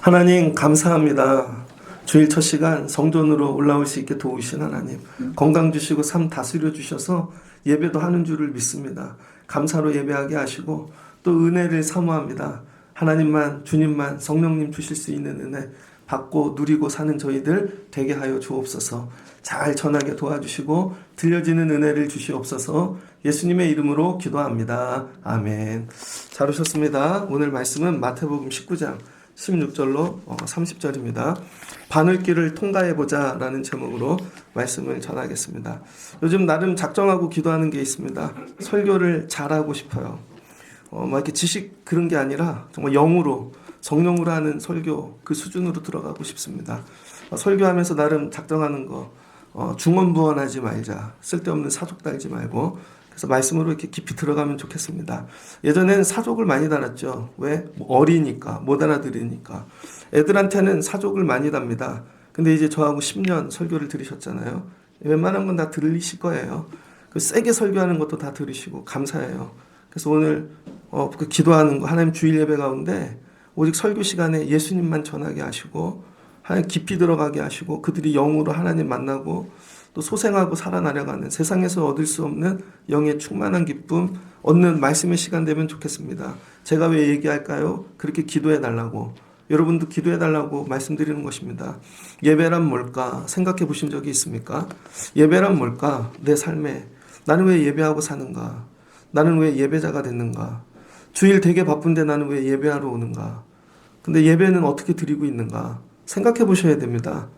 하나님 감사합니다. 주일 첫 시간 성전으로 올라올 수 있게 도우신 하나님, 건강 주시고 삶 다스려 주셔서 예배도 하는 줄을 믿습니다. 감사로 예배하게 하시고 또 은혜를 사모합니다. 하나님만, 주님만, 성령님 주실 수 있는 은혜 받고 누리고 사는 저희들 되게 하여 주옵소서. 잘 전하게 도와주시고 들려지는 은혜를 주시옵소서. 예수님의 이름으로 기도합니다. 아멘. 잘 오셨습니다. 오늘 말씀은 마태복음 19장 16절로 30절입니다. 바늘길을 통과해보자 라는 제목으로 말씀을 전하겠습니다. 요즘 나름 작정하고 기도하는 게 있습니다. 설교를 잘하고 싶어요. 이렇게 지식 그런 게 아니라 정말 영으로, 성령으로 하는 설교 그 수준으로 들어가고 싶습니다. 설교하면서 나름 작정하는 거, 중언부언하지 말자, 쓸데없는 사족 달지 말고, 그래서 말씀으로 이렇게 깊이 들어가면 좋겠습니다. 예전에는 사족을 많이 달았죠. 왜? 어리니까, 못 알아들으니까. 애들한테는 사족을 많이 답니다. 근데 이제 저하고 10년 설교를 들으셨잖아요. 웬만한 건 다 들으실 거예요. 세게 설교하는 것도 다 들으시고 감사해요. 그래서 오늘 그 기도하는 거, 하나님 주일 예배 가운데 오직 설교 시간에 예수님만 전하게 하시고 하나님 깊이 들어가게 하시고 그들이 영으로 하나님 만나고 또 소생하고 살아나려가는 세상에서 얻을 수 없는 영의 충만한 기쁨 얻는 말씀의 시간 되면 좋겠습니다. 제가 왜 얘기할까요? 그렇게 기도해 달라고, 여러분도 기도해 달라고 말씀드리는 것입니다. 예배란 뭘까? 생각해 보신 적이 있습니까? 예배란 뭘까? 내 삶에 나는 왜 예배하고 사는가? 나는 왜 예배자가 됐는가? 주일 되게 바쁜데 나는 왜 예배하러 오는가? 근데 예배는 어떻게 드리고 있는가? 생각해 보셔야 됩니다.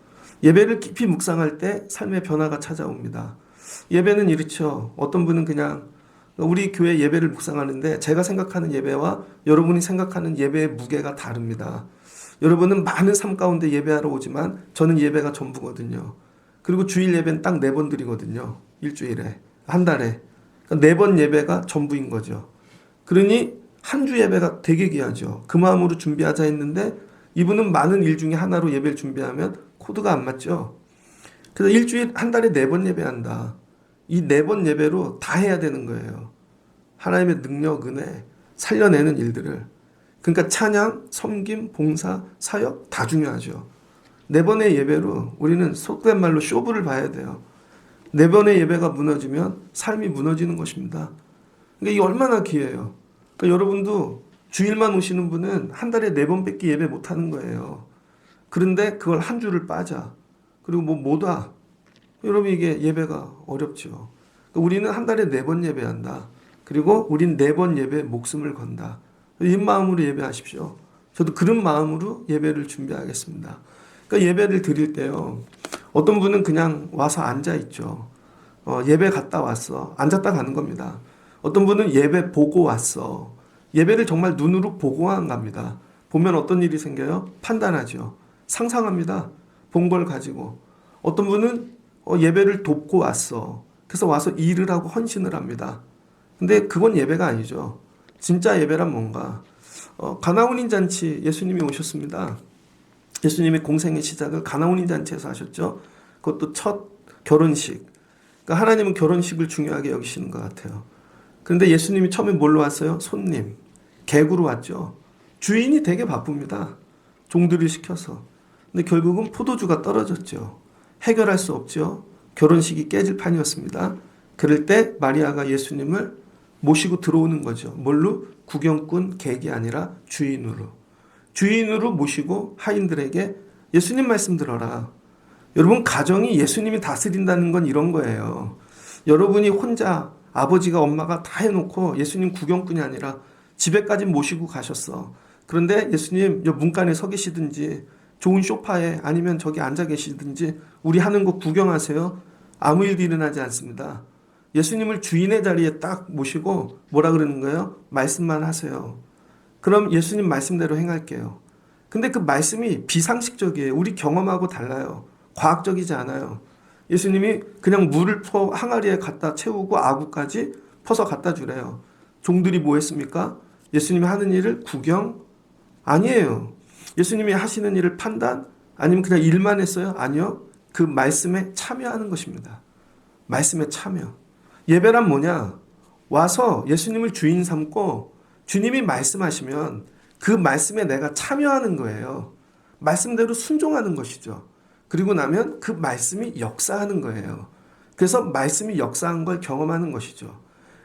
예배를 깊이 묵상할 때 삶의 변화가 찾아옵니다. 예배는 이렇죠. 어떤 분은 그냥 우리 교회 예배를 묵상하는데 제가 생각하는 예배와 여러분이 생각하는 예배의 무게가 다릅니다. 여러분은 많은 삶 가운데 예배하러 오지만 저는 예배가 전부거든요. 그리고 주일 예배는 딱 4번 드리거든요. 일주일에. 한 달에. 그러니까 4번 예배가 전부인 거죠. 그러니 한 주 예배가 되게 귀하죠. 그 마음으로 준비하자 했는데 이분은 많은 일 중에 하나로 예배를 준비하면 코드가 안 맞죠. 그래서 일주일 한 달에 4번 예배한다. 이 4번 예배로 다 해야 되는 거예요. 하나님의 능력, 은혜, 살려내는 일들을. 그러니까 찬양, 섬김, 봉사, 사역 다 중요하죠. 4번의 예배로 우리는 속된 말로 쇼부를 봐야 돼요. 4번의 예배가 무너지면 삶이 무너지는 것입니다. 그러니까 이게 얼마나 기회예요. 그러니까 여러분도 주일만 오시는 분은 한 달에 4번밖에 예배 못하는 거예요. 그런데 그걸 한 주를 빠져. 그리고 못 와. 여러분 이게 예배가 어렵죠. 그러니까 우리는 한 달에 4번 예배한다. 그리고 우린 4번 예배에 목숨을 건다. 이 마음으로 예배하십시오. 저도 그런 마음으로 예배를 준비하겠습니다. 그러니까 예배를 드릴 때요. 어떤 분은 그냥 와서 앉아있죠. 예배 갔다 왔어. 앉았다 가는 겁니다. 어떤 분은 예배 보고 왔어. 예배를 정말 눈으로 보고만 갑니다. 보면 어떤 일이 생겨요? 판단하죠. 상상합니다. 본 걸 가지고. 어떤 분은 예배를 돕고 왔어. 그래서 와서 일을 하고 헌신을 합니다. 근데 그건 예배가 아니죠. 진짜 예배란 뭔가. 가나운인 잔치 예수님이 오셨습니다. 예수님의 공생의 시작을 가나운인 잔치에서 하셨죠. 그것도 첫 결혼식. 그러니까 하나님은 결혼식을 중요하게 여기시는 것 같아요. 그런데 예수님이 처음에 뭘로 왔어요? 손님, 객으로 왔죠. 주인이 되게 바쁩니다. 종들을 시켜서. 근데 결국은 포도주가 떨어졌죠. 해결할 수 없죠. 결혼식이 깨질 판이었습니다. 그럴 때 마리아가 예수님을 모시고 들어오는 거죠. 뭘로? 구경꾼, 객이 아니라 주인으로. 주인으로 모시고 하인들에게 예수님 말씀 들어라. 여러분 가정이 예수님이 다스린다는 건 이런 거예요. 여러분이 혼자 아버지가 엄마가 다 해놓고 예수님 구경꾼이 아니라 집에까지 모시고 가셨어. 그런데 예수님 문간에 서 계시든지 좋은 소파에 아니면 저기 앉아 계시든지 우리 하는 거 구경하세요. 아무 일도 일어나지 않습니다. 예수님을 주인의 자리에 딱 모시고 뭐라 그러는 거예요? 말씀만 하세요. 그럼 예수님 말씀대로 행할게요. 근데 그 말씀이 비상식적이에요. 우리 경험하고 달라요. 과학적이지 않아요. 예수님이 그냥 물을 퍼 항아리에 갖다 채우고 아구까지 퍼서 갖다 주래요. 종들이 뭐 했습니까? 예수님이 하는 일을 구경? 아니에요. 예수님이 하시는 일을 판단? 아니면 그냥 일만 했어요? 아니요. 그 말씀에 참여하는 것입니다. 말씀에 참여. 예배란 뭐냐? 와서 예수님을 주인 삼고 주님이 말씀하시면 그 말씀에 내가 참여하는 거예요. 말씀대로 순종하는 것이죠. 그리고 나면 그 말씀이 역사하는 거예요. 그래서 말씀이 역사한 걸 경험하는 것이죠.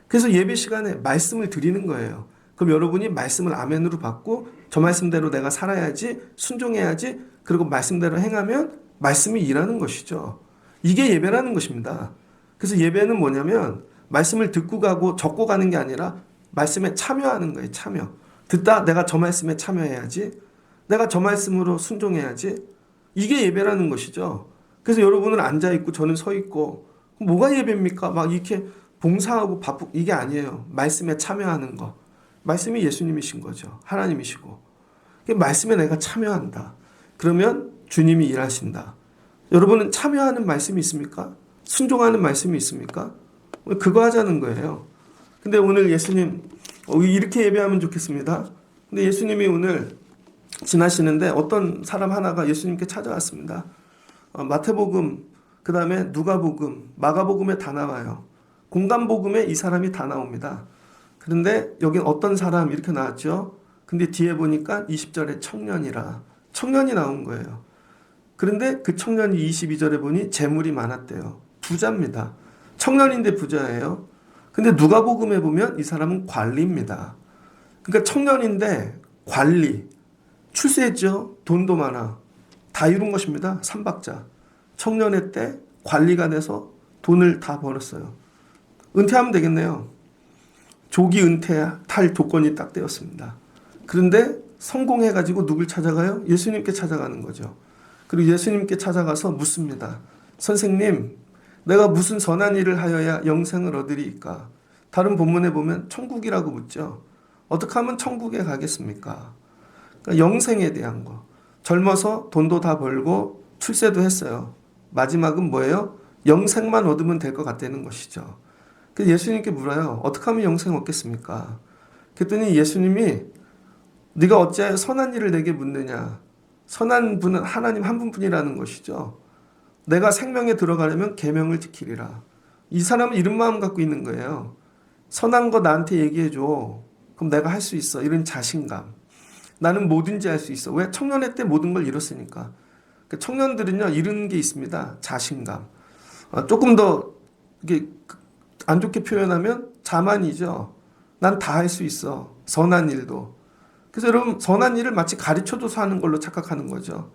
그래서 예배 시간에 말씀을 드리는 거예요. 그럼 여러분이 말씀을 아멘으로 받고 저 말씀대로 내가 살아야지, 순종해야지, 그리고 말씀대로 행하면 말씀이 일하는 것이죠. 이게 예배라는 것입니다. 그래서 예배는 뭐냐면 말씀을 듣고 가고 적고 가는 게 아니라 말씀에 참여하는 거예요. 참여. 듣다 내가 저 말씀에 참여해야지, 내가 저 말씀으로 순종해야지. 이게 예배라는 것이죠. 그래서 여러분은 앉아있고 저는 서있고 뭐가 예배입니까? 막 이렇게 봉사하고 바쁘, 이게 아니에요. 말씀에 참여하는 거. 말씀이 예수님이신 거죠. 하나님이시고. 말씀에 내가 참여한다. 그러면 주님이 일하신다. 여러분은 참여하는 말씀이 있습니까? 순종하는 말씀이 있습니까? 그거 하자는 거예요. 근데 오늘 예수님 이렇게 예배하면 좋겠습니다. 근데 예수님이 오늘 지나시는데 어떤 사람 하나가 예수님께 찾아왔습니다. 마태복음, 그 다음에 누가복음, 마가복음에 다 나와요. 공간복음에 이 사람이 다 나옵니다. 그런데 여긴 어떤 사람 이렇게 나왔죠. 근데 뒤에 보니까 20절에 청년이라, 청년이 나온 거예요. 그런데 그 청년이 22절에 보니 재물이 많았대요. 부자입니다. 청년인데 부자예요. 근데 누가복음에 보면 이 사람은 관리입니다. 그러니까 청년인데 관리, 출세했죠. 돈도 많아. 다 이룬 것입니다. 삼박자. 청년의 때 관리가 돼서 돈을 다 벌었어요. 은퇴하면 되겠네요. 조기 은퇴할 조건이 딱 되었습니다. 그런데 성공해가지고 누굴 찾아가요? 예수님께 찾아가는 거죠. 그리고 예수님께 찾아가서 묻습니다. 선생님, 내가 무슨 선한 일을 하여야 영생을 얻으리이까? 다른 본문에 보면 천국이라고 묻죠. 어떻게 하면 천국에 가겠습니까? 그러니까 영생에 대한 거. 젊어서 돈도 다 벌고 출세도 했어요. 마지막은 뭐예요? 영생만 얻으면 될 것 같다는 것이죠. 그래서 예수님께 물어요. 어떻게 하면 영생 얻겠습니까? 그랬더니 예수님이 네가 어찌하여 선한 일을 내게 묻느냐. 선한 분은 하나님 한 분뿐이라는 것이죠. 내가 생명에 들어가려면 계명을 지키리라. 이 사람은 이런 마음 갖고 있는 거예요. 선한 거 나한테 얘기해줘. 그럼 내가 할 수 있어. 이런 자신감. 나는 뭐든지 할 수 있어. 왜? 청년회 때 모든 걸 잃었으니까. 청년들은요, 이런 게 있습니다. 자신감. 조금 더 이게 안 좋게 표현하면 자만이죠. 난 다 할 수 있어. 선한 일도. 그래서 여러분, 선한 일을 마치 가르쳐줘서 하는 걸로 착각하는 거죠.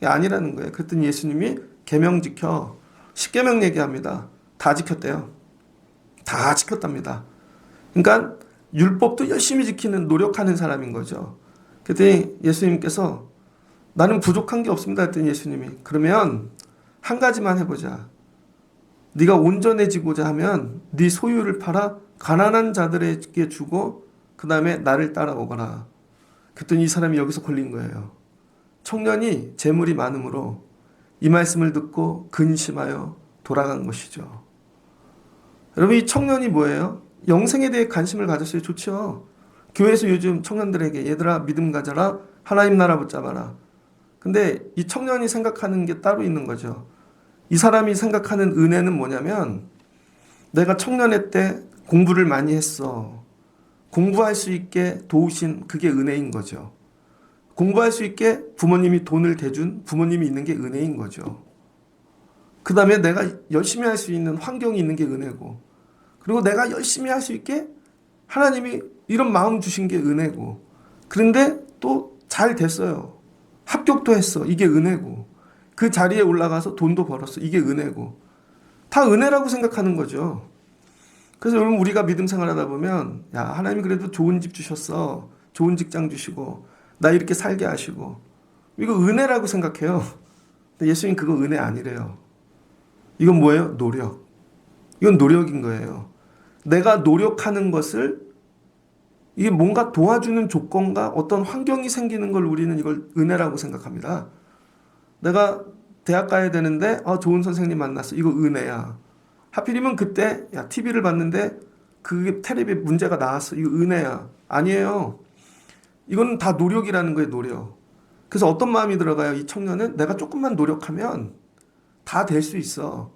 아니라는 거예요. 그랬더니 예수님이 계명 지켜. 10계명 얘기합니다. 다 지켰대요. 다 지켰답니다. 그러니까 율법도 열심히 지키는, 노력하는 사람인 거죠. 그랬더니 예수님께서 나는 부족한 게 없습니다 했더니 예수님이 그러면 한 가지만 해보자. 네가 온전해지고자 하면 네 소유를 팔아 가난한 자들에게 주고 그 다음에 나를 따라오거라. 그랬더니 이 사람이 여기서 걸린 거예요. 청년이 재물이 많으므로 이 말씀을 듣고 근심하여 돌아간 것이죠. 여러분, 이 청년이 뭐예요? 영생에 대해 관심을 가졌어요. 좋죠. 교회에서 요즘 청년들에게 얘들아 믿음 가져라, 하나님 나라 붙잡아라. 근데 이 청년이 생각하는 게 따로 있는 거죠. 이 사람이 생각하는 은혜는 뭐냐면 내가 청년회 때 공부를 많이 했어. 공부할 수 있게 도우신 그게 은혜인 거죠. 공부할 수 있게 부모님이 돈을 대준 부모님이 있는 게 은혜인 거죠. 그 다음에 내가 열심히 할 수 있는 환경이 있는 게 은혜고, 그리고 내가 열심히 할 수 있게 하나님이 이런 마음 주신 게 은혜고, 그런데 또 잘 됐어요. 합격도 했어. 이게 은혜고, 그 자리에 올라가서 돈도 벌었어. 이게 은혜고, 다 은혜라고 생각하는 거죠. 그래서 여러분, 우리가 믿음 생활하다 보면 야, 하나님이 그래도 좋은 집 주셨어. 좋은 직장 주시고 나 이렇게 살게 하시고, 이거 은혜라고 생각해요. 근데 예수님 그거 은혜 아니래요. 이건 뭐예요? 노력. 이건 노력인 거예요. 내가 노력하는 것을, 이게 뭔가 도와주는 조건과 어떤 환경이 생기는 걸 우리는 이걸 은혜라고 생각합니다. 내가 대학 가야 되는데 좋은 선생님 만났어. 이거 은혜야. 하필이면 그때 TV를 봤는데 그게 텔레비에 문제가 나왔어. 이거 은혜야. 아니에요. 이건 다 노력이라는 거예요. 노력. 그래서 어떤 마음이 들어가요? 이 청년은 내가 조금만 노력하면 다 될 수 있어.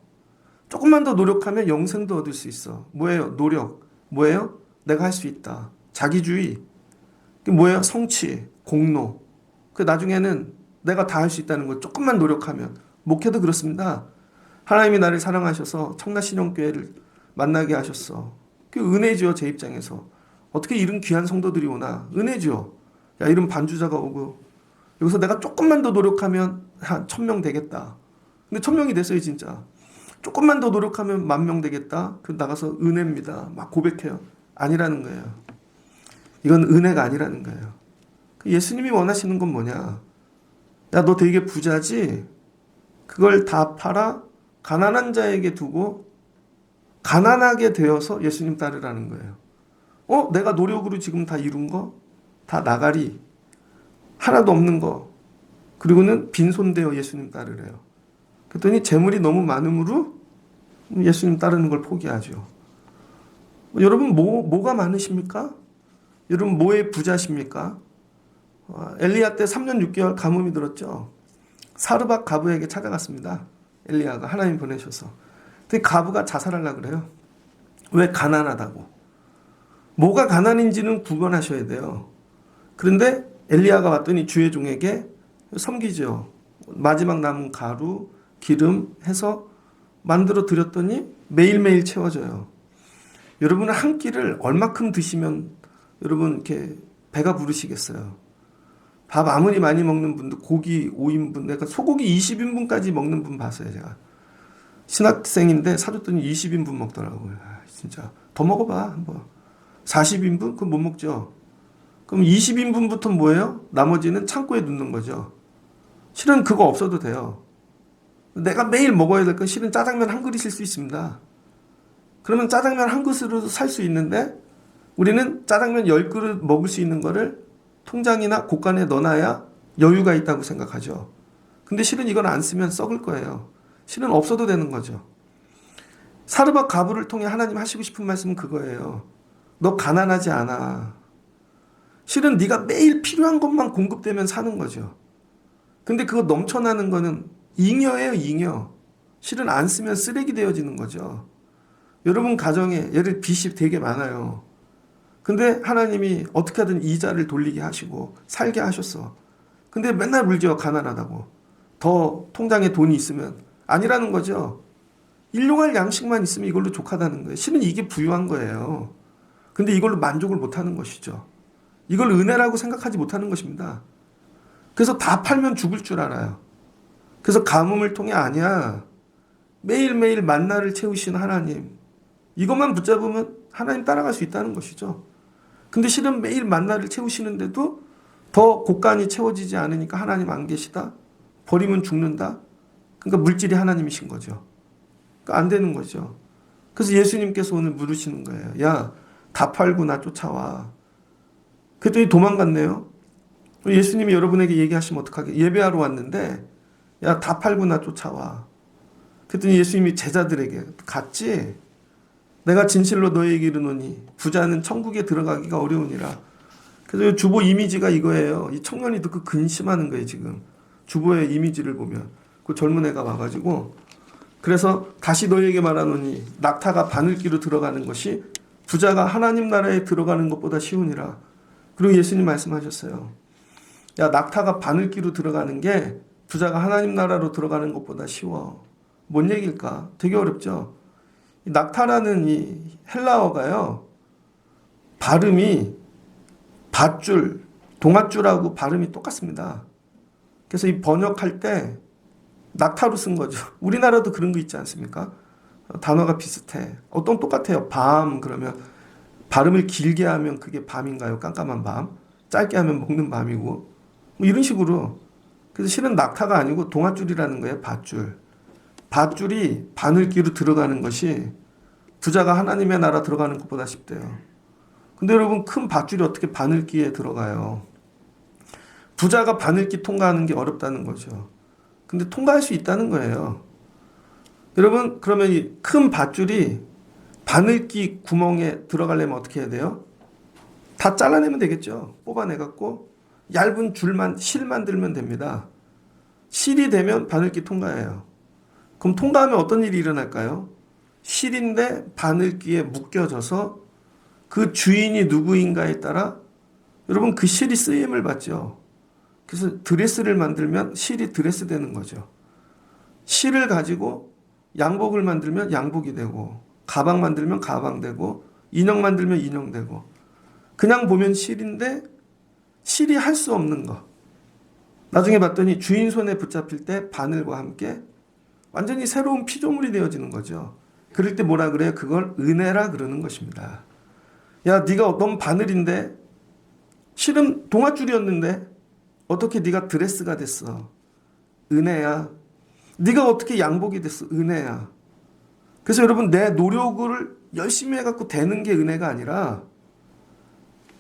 조금만 더 노력하면 영생도 얻을 수 있어. 뭐예요? 노력. 뭐예요? 내가 할 수 있다. 자기주의. 뭐예요? 성취, 공로. 그 나중에는 내가 다 할 수 있다는 거 조금만 노력하면. 목회도 그렇습니다. 하나님이 나를 사랑하셔서 청라신령교회를 만나게 하셨어. 그 은혜죠. 제 입장에서. 어떻게 이런 귀한 성도들이 오나. 은혜죠. 야, 이런 반주자가 오고 여기서 내가 조금만 더 노력하면 한 1000명 되겠다. 근데 1000명이 됐어요. 진짜. 조금만 더 노력하면 10,000명 되겠다. 그 나가서 은혜입니다. 막 고백해요. 아니라는 거예요. 이건 은혜가 아니라는 거예요. 예수님이 원하시는 건 뭐냐. 야, 너 되게 부자지? 그걸 다 팔아 가난한 자에게 두고 가난하게 되어서 예수님 따르라는 거예요. 내가 노력으로 지금 다 이룬 거? 다 나가리. 하나도 없는 거. 그리고는 빈손되어 예수님 따르래요. 그랬더니 재물이 너무 많으므로 예수님 따르는 걸 포기하죠. 여러분 뭐가 많으십니까? 여러분 뭐에 부자십니까? 엘리야 때 3년 6개월 가뭄이 들었죠. 사르밧 가부에게 찾아갔습니다. 엘리야가 하나님 보내셔서. 근데 가부가 자살하려고 그래요. 왜? 가난하다고. 뭐가 가난인지는 구분하셔야 돼요. 그런데 엘리야가 왔더니 주의 종에게 섬기죠. 마지막 남은 가루, 기름 해서 만들어 드렸더니 매일매일 채워져요. 여러분은 한 끼를 얼마큼 드시면 여러분 이렇게 배가 부르시겠어요? 밥 아무리 많이 먹는 분도 고기 5인분, 내가 소고기 20인분까지 먹는 분 봤어요. 제가 신학생인데 사줬더니 20인분 먹더라고요. 진짜 더 먹어봐 한번. 40인분? 그럼 못 먹죠. 그럼 20인분부터 뭐예요? 나머지는 창고에 넣는 거죠. 실은 그거 없어도 돼요. 내가 매일 먹어야 될 건 실은 짜장면 한 그릇일 수 있습니다. 그러면 짜장면 한 그릇으로도 살 수 있는데 우리는 짜장면 10그릇 먹을 수 있는 거를 통장이나 곳간에 넣어놔야 여유가 있다고 생각하죠. 근데 실은 이건 안 쓰면 썩을 거예요. 실은 없어도 되는 거죠. 사르밧 가부를 통해 하나님 하시고 싶은 말씀은 그거예요. 너 가난하지 않아. 실은 네가 매일 필요한 것만 공급되면 사는 거죠. 근데 그거 넘쳐나는 거는 잉여예요, 잉여. 실은 안 쓰면 쓰레기 되어지는 거죠. 여러분 가정에 예를 빚이 되게 많아요. 근데 하나님이 어떻게 하든 이자를 돌리게 하시고 살게 하셨어. 근데 맨날 울죠. 가난하다고. 더 통장에 돈이 있으면. 아니라는 거죠. 일용할 양식만 있으면 이걸로 족하다는 거예요. 실은 이게 부유한 거예요. 근데 이걸로 만족을 못하는 것이죠. 이걸 은혜라고 생각하지 못하는 것입니다. 그래서 다 팔면 죽을 줄 알아요. 그래서 가뭄을 통해 아니야. 매일매일 만나를 채우신 하나님. 이것만 붙잡으면 하나님 따라갈 수 있다는 것이죠. 근데 실은 매일 만나를 채우시는데도 더 곳간이 채워지지 않으니까 하나님 안 계시다? 버리면 죽는다? 그러니까 물질이 하나님이신 거죠. 그러니까 안 되는 거죠. 그래서 예수님께서 오늘 물으시는 거예요. 야, 다 팔고 나 쫓아와. 그랬더니 도망갔네요. 예수님이 여러분에게 얘기하시면 어떡하게? 예배하러 왔는데 야, 다 팔고 나 쫓아와. 그랬더니 예수님이 제자들에게 갔지? 내가 진실로 너희에게 이르노니 부자는 천국에 들어가기가 어려우니라. 그래서 주보 이미지가 이거예요. 이 청년이 듣고 근심하는 거예요. 지금 주보의 이미지를 보면 그 젊은 애가 와가지고 그래서 다시 너희에게 말하노니 낙타가 바늘기로 들어가는 것이 부자가 하나님 나라에 들어가는 것보다 쉬우니라. 그리고 예수님 말씀하셨어요. 야, 낙타가 바늘기로 들어가는 게 부자가 하나님 나라로 들어가는 것보다 쉬워. 뭔 얘기일까? 되게 어렵죠. 낙타라는 이 헬라어가요. 발음이 밧줄, 동아줄하고 발음이 똑같습니다. 그래서 이 번역할 때 낙타로 쓴 거죠. 우리나라도 그런 거 있지 않습니까? 단어가 비슷해. 어떤 똑같아요. 밤 그러면 발음을 길게 하면 그게 밤인가요? 깜깜한 밤. 짧게 하면 먹는 밤이고 뭐 이런 식으로. 그래서 실은 낙타가 아니고 동아줄이라는 거예요. 밧줄. 밧줄이 바늘기로 들어가는 것이 부자가 하나님의 나라 들어가는 것보다 쉽대요. 근데 여러분 큰 밧줄이 어떻게 바늘기에 들어가요? 부자가 바늘기 통과하는 게 어렵다는 거죠. 근데 통과할 수 있다는 거예요. 여러분 그러면 이 큰 밧줄이 바늘기 구멍에 들어가려면 어떻게 해야 돼요? 다 잘라내면 되겠죠. 뽑아내갖고 얇은 줄만 실만 들면 됩니다. 실이 되면 바늘기 통과해요. 그럼 통과하면 어떤 일이 일어날까요? 실인데 바늘기에 묶여져서 그 주인이 누구인가에 따라 여러분 그 실이 쓰임을 받죠. 그래서 드레스를 만들면 실이 드레스 되는 거죠. 실을 가지고 양복을 만들면 양복이 되고, 가방 만들면 가방 되고, 인형 만들면 인형 되고. 그냥 보면 실인데 실이 할 수 없는 거. 나중에 봤더니 주인 손에 붙잡힐 때 바늘과 함께 완전히 새로운 피조물이 되어지는 거죠. 그럴 때 뭐라 그래요? 그걸 은혜라 그러는 것입니다. 야, 네가 넌 바늘인데 실은 동아줄이었는데 어떻게 네가 드레스가 됐어? 은혜야. 네가 어떻게 양복이 됐어? 은혜야. 그래서 여러분, 내 노력을 열심히 해갖고 되는 게 은혜가 아니라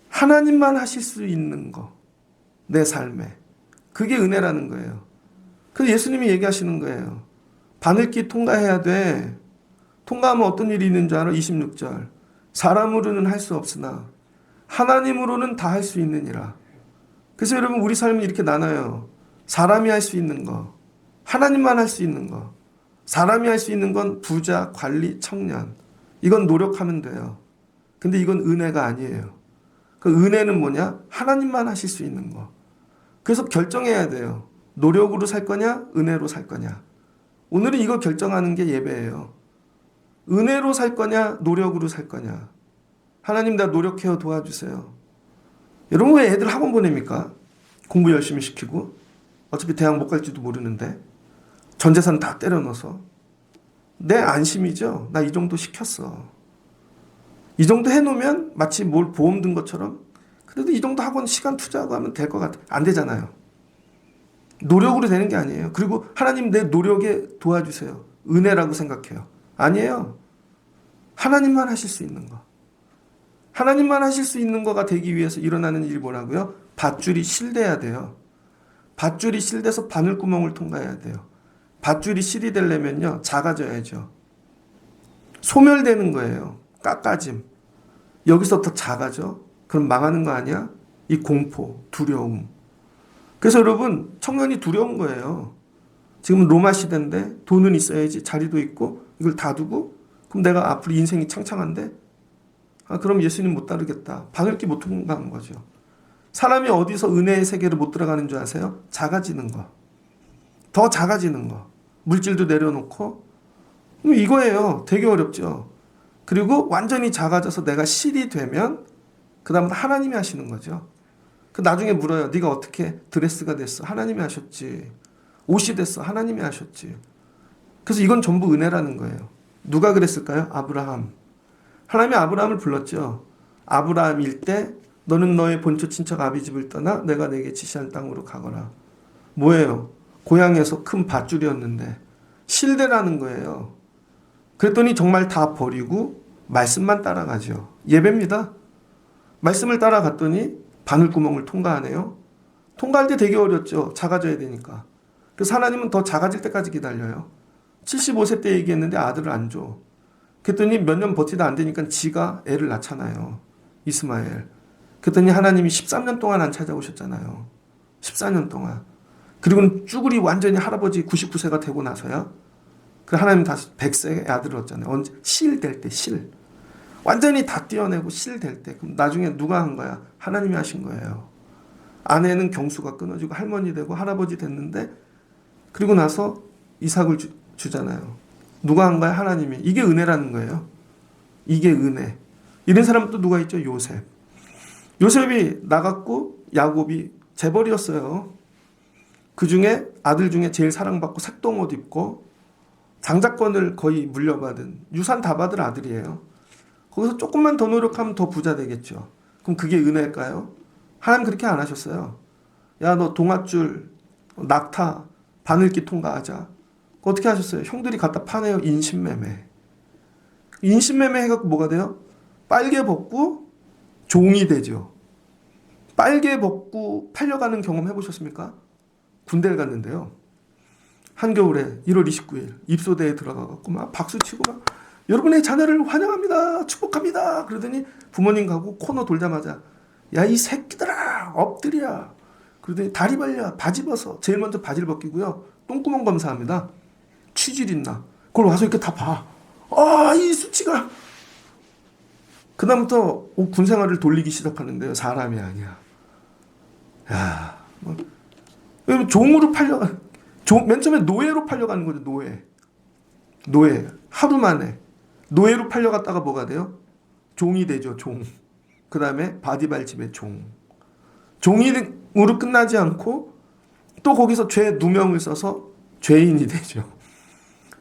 하나님만 하실 수 있는 거, 내 삶에. 그게 은혜라는 거예요. 그래서 예수님이 얘기하시는 거예요. 바늘길 통과해야 돼. 통과하면 어떤 일이 있는 줄 알아? 26절. 사람으로는 할 수 없으나 하나님으로는 다 할 수 있느니라. 그래서 여러분, 우리 삶이 이렇게 나눠요. 사람이 할 수 있는 거, 하나님만 할 수 있는 거. 사람이 할 수 있는 건 부자, 관리, 청년. 이건 노력하면 돼요. 근데 이건 은혜가 아니에요. 그 은혜는 뭐냐? 하나님만 하실 수 있는 거. 그래서 결정해야 돼요. 노력으로 살 거냐? 은혜로 살 거냐? 오늘은 이거 결정하는 게 예배예요. 은혜로 살 거냐? 노력으로 살 거냐? 하나님, 나 노력해요. 도와주세요. 여러분, 왜 애들 학원 보냅니까? 공부 열심히 시키고 어차피 대학 못 갈지도 모르는데 전 재산 다 때려 넣어서. 내 안심이죠. 나 이 정도 시켰어. 이 정도 해놓으면 마치 뭘 보험 든 것처럼 그래도 이 정도 학원 시간 투자하고 하면 될 것 같아. 안 되잖아요. 노력으로 되는 게 아니에요. 그리고 하나님, 내 노력에 도와주세요. 은혜라고 생각해요. 아니에요. 하나님만 하실 수 있는 거. 하나님만 하실 수 있는 거가 되기 위해서 일어나는 일이 뭐라고요? 밧줄이 실돼야 돼요. 밧줄이 실돼서 바늘구멍을 통과해야 돼요. 밧줄이 실이 되려면요, 작아져야죠. 소멸되는 거예요. 깎아짐. 여기서 더 작아져? 그럼 망하는 거 아니야? 이 공포, 두려움. 그래서 여러분, 청년이 두려운 거예요. 지금 로마 시대인데 돈은 있어야지, 자리도 있고 이걸 다 두고 그럼 내가 앞으로 인생이 창창한데 그럼 예수님 못 따르겠다. 바늘길 못 통과한 거죠. 사람이 어디서 은혜의 세계를 못 들어가는 줄 아세요? 작아지는 거. 더 작아지는 거. 물질도 내려놓고 이거예요. 되게 어렵죠. 그리고 완전히 작아져서 내가 실이 되면 그 다음부터 하나님이 하시는 거죠. 그 나중에 물어요. 네가 어떻게 드레스가 됐어? 하나님이 하셨지. 옷이 됐어? 하나님이 하셨지. 그래서 이건 전부 은혜라는 거예요. 누가 그랬을까요? 아브라함. 하나님이 아브라함을 불렀죠. 아브라함일 때 너는 너의 본초 친척 아비 집을 떠나 내가 내게 지시한 땅으로 가거라. 뭐예요? 고향에서 큰 밧줄이었는데 실대라는 거예요. 그랬더니 정말 다 버리고 말씀만 따라가죠. 예배입니다. 말씀을 따라갔더니 바늘구멍을 통과하네요. 통과할 때 되게 어렵죠. 작아져야 되니까. 그래서 하나님은 더 작아질 때까지 기다려요. 75세 때 얘기했는데 아들을 안 줘. 그랬더니 몇 년 버티다 안 되니까 지가 애를 낳잖아요. 이스마엘. 그랬더니 하나님이 13년 동안 안 찾아오셨잖아요. 14년 동안. 그리고 쭈구리 완전히 할아버지 99세가 되고 나서야 그 하나님 다시 100세의 아들을 얻잖아요. 언제? 실 될 때, 실. 완전히 다 띄어내고 실 될 때. 그럼 나중에 누가 한 거야? 하나님이 하신 거예요. 아내는 경수가 끊어지고 할머니 되고 할아버지 됐는데 그리고 나서 이삭을 주잖아요. 누가 한 거야? 하나님이. 이게 은혜라는 거예요. 이게 은혜. 이런 사람 또 누가 있죠? 요셉. 요셉이 나갔고 야곱이 재벌이었어요. 그 중에 아들 중에 제일 사랑받고 색동옷 입고 장자권을 거의 물려받은 유산 다 받을 아들이에요. 거기서 조금만 더 노력하면 더 부자 되겠죠. 그럼 그게 은혜일까요? 하나님 그렇게 안 하셨어요. 야, 너 동아줄, 낙타, 바늘길 통과하자. 어떻게 하셨어요? 형들이 갖다 파내요. 인신매매. 인신매매 해갖고 뭐가 돼요? 빨개 벗고 종이 되죠. 빨개 벗고 팔려가는 경험 해보셨습니까? 군대를 갔는데요. 한겨울에 1월 29일 입소대에 들어가갖고 막 박수치고 막 여러분의 자녀를 환영합니다. 축복합니다. 그러더니 부모님 가고 코너 돌자마자 야, 이 새끼들아 엎드려. 그러더니 다리 벌려. 바지 벗어. 제일 먼저 바지를 벗기고요. 똥구멍 검사합니다. 취질 있나. 그걸 와서 이렇게 다 봐. 이 수치가. 그다음부터 군생활을 돌리기 시작하는데요. 사람이 아니야. 야, 왜냐면 종으로 맨 처음에 노예로 팔려가는 거죠. 노예. 하루 만에 노예로 팔려갔다가 뭐가 돼요? 종이 되죠. 종. 그 다음에 바디발집의 종. 종으로 끝나지 않고 또 거기서 죄 누명을 써서 죄인이 되죠.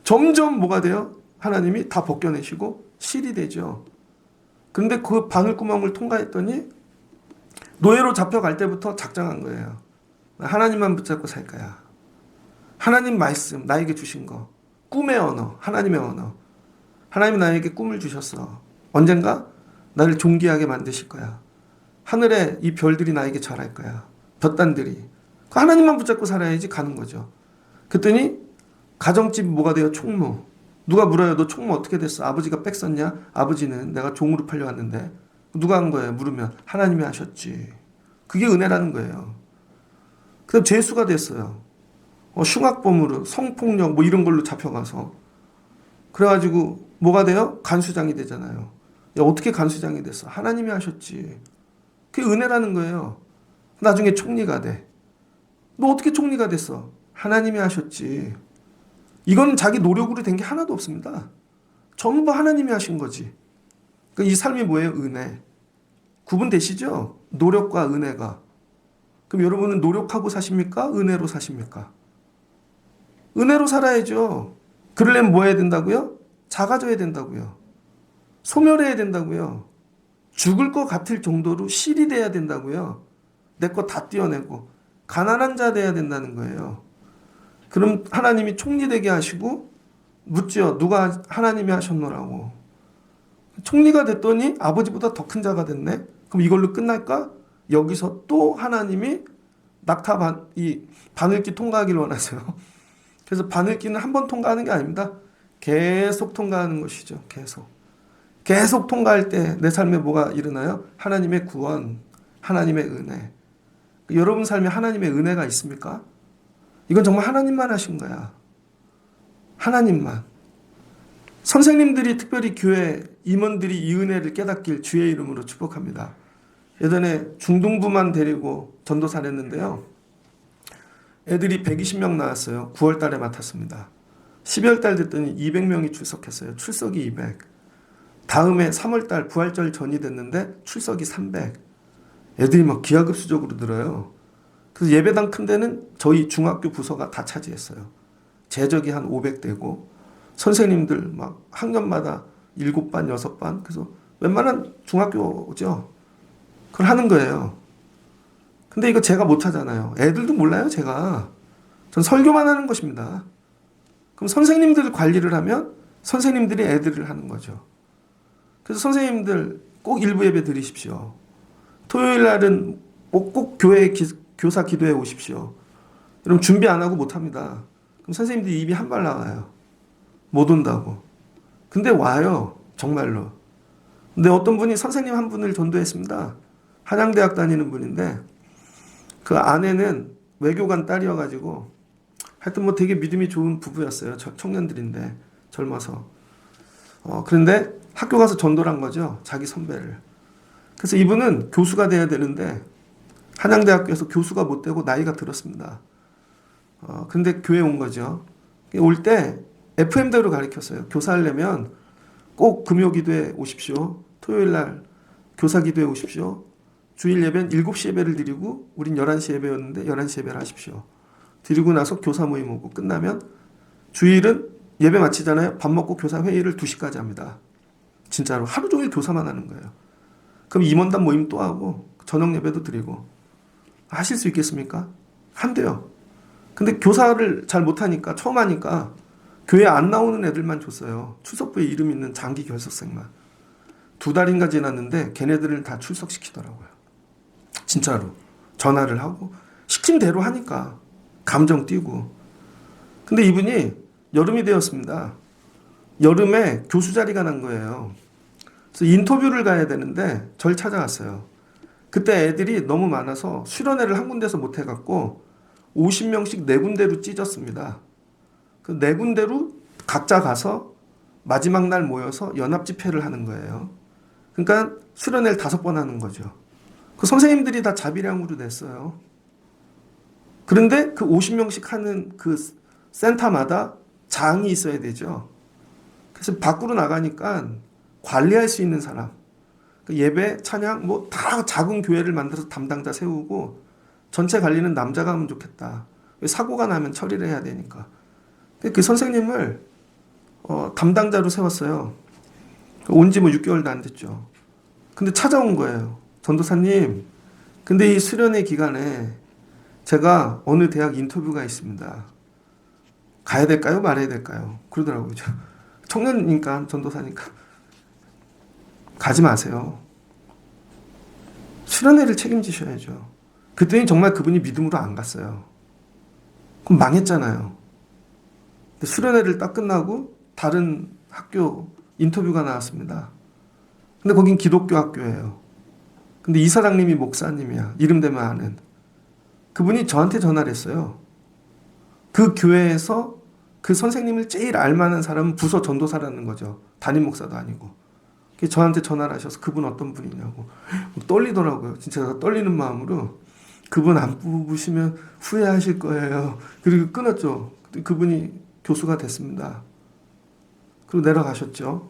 점점 뭐가 돼요? 하나님이 다 벗겨내시고 실이 되죠. 그런데 그 바늘구멍을 통과했더니 노예로 잡혀갈 때부터 작정한 거예요. 하나님만 붙잡고 살 거야. 하나님 말씀, 나에게 주신 거. 꿈의 언어, 하나님의 언어. 하나님이 나에게 꿈을 주셨어. 언젠가 나를 존귀하게 만드실 거야. 하늘에 이 별들이 나에게 절할 거야. 볕단들이. 하나님만 붙잡고 살아야지 가는 거죠. 그랬더니 가정집 뭐가 돼요? 총무. 누가 물어요. 너 총무 어떻게 됐어? 아버지가 빽썼냐? 아버지는 내가 종으로 팔려왔는데. 누가 한 거예요? 물으면 하나님이 하셨지. 그게 은혜라는 거예요. 그다음 죄수가 됐어요. 흉악범으로 성폭력 뭐 이런 걸로 잡혀가서. 그래가지고 뭐가 돼요? 간수장이 되잖아요. 야, 어떻게 간수장이 됐어? 하나님이 하셨지. 그게 은혜라는 거예요. 나중에 총리가 돼. 너 어떻게 총리가 됐어? 하나님이 하셨지. 이건 자기 노력으로 된 게 하나도 없습니다. 전부 하나님이 하신 거지. 그러니까 이 삶이 뭐예요? 은혜. 구분되시죠? 노력과 은혜가. 그럼 여러분은 노력하고 사십니까? 은혜로 사십니까? 은혜로 살아야죠. 그러려면 뭐 해야 된다고요? 작아져야 된다고요. 소멸해야 된다고요. 죽을 것 같을 정도로 실이 돼야 된다고요. 내 거 다 떼어내고 가난한 자 돼야 된다는 거예요. 그럼 하나님이 총리 되게 하시고 묻죠. 누가 하나님이 하셨노라고. 총리가 됐더니 아버지보다 더 큰 자가 됐네. 그럼 이걸로 끝날까? 여기서 또 하나님이 이 바늘길 통과하기를 원하세요. 그래서 바늘길은 한 번 통과하는 게 아닙니다. 계속 통과하는 것이죠. 계속 통과할 때 내 삶에 뭐가 일어나요? 하나님의 구원, 하나님의 은혜. 여러분 삶에 하나님의 은혜가 있습니까? 이건 정말 하나님만 하신 거야. 하나님만. 선생님들이 특별히 교회 임원들이 이 은혜를 깨닫길 주의 이름으로 축복합니다. 예전에 중등부만 데리고 전도사를 했는데요. 애들이 120명 나왔어요. 9월 달에 맡았습니다. 12월 달 됐더니 200명이 출석했어요. 출석이 200. 다음에 3월 달 부활절 전이 됐는데 출석이 300. 애들이 막 기하급수적으로 늘어요. 그래서 예배당 큰 데는 저희 중학교 부서가 다 차지했어요. 재적이 한 500대고 선생님들 막 학년마다 7반, 6반. 그래서 웬만한 중학교죠. 그걸 하는 거예요. 근데 이거 제가 못 하잖아요. 애들도 몰라요, 제가. 전 설교만 하는 것입니다. 그럼 선생님들 관리를 하면 선생님들이 애들을 하는 거죠. 그래서 선생님들 꼭 일부 예배 드리십시오. 토요일 날은 꼭 교회 교사 기도해 오십시오. 여러분 준비 안 하고 못 합니다. 그럼 선생님들이 입이 한 발 나와요. 못 온다고. 근데 와요. 정말로. 근데 어떤 분이 선생님 한 분을 전도했습니다. 한양대학 다니는 분인데 그 아내는 외교관 딸이어가지고 하여튼 뭐 되게 믿음이 좋은 부부였어요. 청년들인데 젊어서. 그런데 학교 가서 전도를 한 거죠. 자기 선배를. 그래서 이분은 교수가 돼야 되는데 한양대학교에서 교수가 못 되고 나이가 들었습니다. 근데 교회 온 거죠. 올 때 FM대로 가르쳤어요. 교사하려면 꼭 금요기도에 오십시오. 토요일날 교사기도에 오십시오. 주일 예배는 7시 예배를 드리고 우린 11시 예배였는데 11시 예배를 하십시오. 드리고 나서 교사 모임 오고 끝나면 주일은 예배 마치잖아요. 밥 먹고 교사 회의를 2시까지 합니다. 진짜로 하루 종일 교사만 하는 거예요. 그럼 임원단 모임 또 하고 저녁 예배도 드리고 하실 수 있겠습니까? 한대요. 근데 교사를 잘 못하니까 처음 하니까 교회 안 나오는 애들만 줬어요. 출석부에 이름 있는 장기 결석생만. 2달인가 지났는데 걔네들을 다 출석시키더라고요. 진짜로. 전화를 하고 시킨 대로 하니까 감정 띄고. 근데 이분이 여름이 되었습니다. 여름에 교수 자리가 난 거예요. 그래서 인터뷰를 가야 되는데 절 찾아왔어요. 그때 애들이 너무 많아서 수련회를 한 군데서 못 해갖고 50명씩 4군데로 찢었습니다. 그 4군데로 각자 가서 마지막 날 모여서 연합 집회를 하는 거예요. 그러니까 수련회를 5번 하는 거죠. 그 선생님들이 다 자비량으로 냈어요. 그런데 그 50명씩 하는 그 센터마다 장이 있어야 되죠. 그래서 밖으로 나가니까 관리할 수 있는 사람, 그 예배, 찬양, 뭐 다 작은 교회를 만들어서 담당자 세우고 전체 관리는 남자가 하면 좋겠다. 사고가 나면 처리를 해야 되니까. 그 선생님을 담당자로 세웠어요. 온 지 뭐 6개월도 안 됐죠. 근데 찾아온 거예요. 전도사님, 근데 이 수련회 기간에 제가 어느 대학 인터뷰가 있습니다. 가야 될까요? 말아야 될까요? 그러더라고요. 청년이니까, 전도사니까. 가지 마세요. 수련회를 책임지셔야죠. 그랬더니 정말 그분이 믿음으로 안 갔어요. 그럼 망했잖아요. 근데 수련회를 딱 끝나고 다른 학교 인터뷰가 나왔습니다. 근데 거긴 기독교 학교예요. 근데 이사장님이 목사님이야. 이름 대면 아는. 그분이 저한테 전화를 했어요. 그 교회에서 그 선생님을 제일 알만한 사람은 부서 전도사라는 거죠. 담임 목사도 아니고. 저한테 전화를 하셔서 그분 어떤 분이냐고. 떨리더라고요. 진짜 제가 떨리는 마음으로 그분 안 뽑으시면 후회하실 거예요. 그리고 끊었죠. 그분이 교수가 됐습니다. 그리고 내려가셨죠.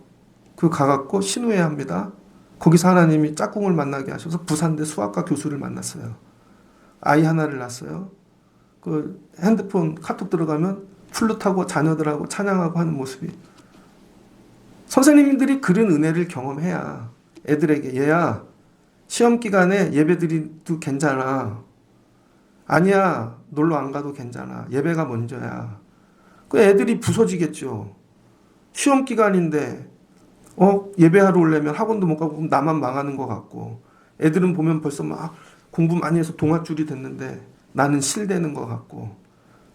그리고 가갖고 신우회합니다. 거기서 하나님이 짝꿍을 만나게 하셔서 부산대 수학과 교수를 만났어요. 아이 하나를 낳았어요. 그 핸드폰 카톡 들어가면 플룻하고 자녀들하고 찬양하고 하는 모습이. 선생님들이 그런 은혜를 경험해야 애들에게 얘야 시험 기간에 예배 드리도 괜찮아. 아니야 놀러 안 가도 괜찮아. 예배가 먼저야. 그 애들이 부서지겠죠. 시험 기간인데 예배하러 오려면 학원도 못 가고 나만 망하는 것 같고 애들은 보면 벌써 막 공부 많이 해서 동아줄이 됐는데 나는 실되는 것 같고